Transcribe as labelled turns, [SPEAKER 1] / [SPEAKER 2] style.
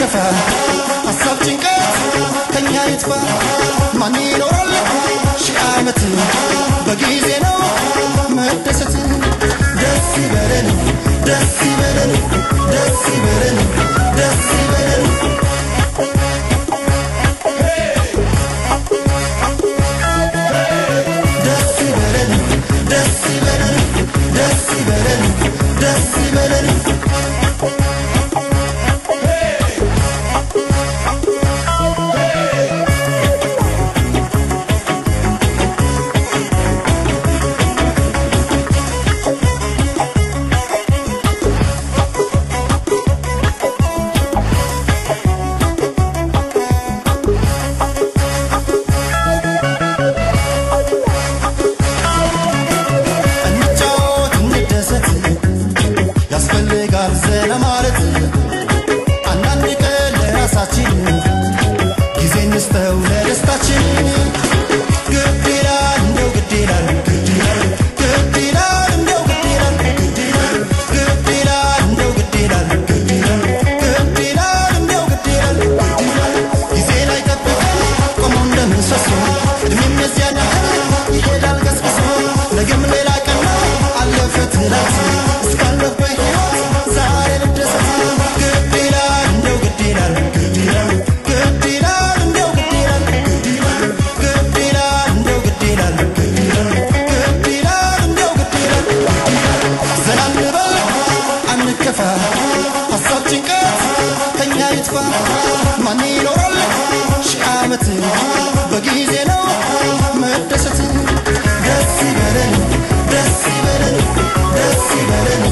[SPEAKER 1] አንከፋ ሐሳብ ጭንቀት ከኛ ይጥፋ ማን ይኖራል ሺህ ዓመት በጊዜ ነው መደሰት ደስ ይበለን ደስ ይበለን ደስ ይበለን ደስ ይበለን ደስ ይበለን ደስ ይበለን ደስ ይበለን ደስ ይበለን زين مالت أنا نقل راساتين كيزين نستولى لستاتين قديران دو قديران قديران قديران دو قديران قديران قديران دو قديران قديران قديران دو قديران قديران كيزين يكبر قمون دم سسو دمين مزيانا يهدال قسقسو نقم ليلا كنا على فترات اسكالو بيهوت حساب ጭንቀት ከኛ ይጥፋ ማን ይኖራል ሺህ ዓመት በጊዜ ነው መደሰት ደስ ይበለን ደስ ይበለን ደስ ይበለን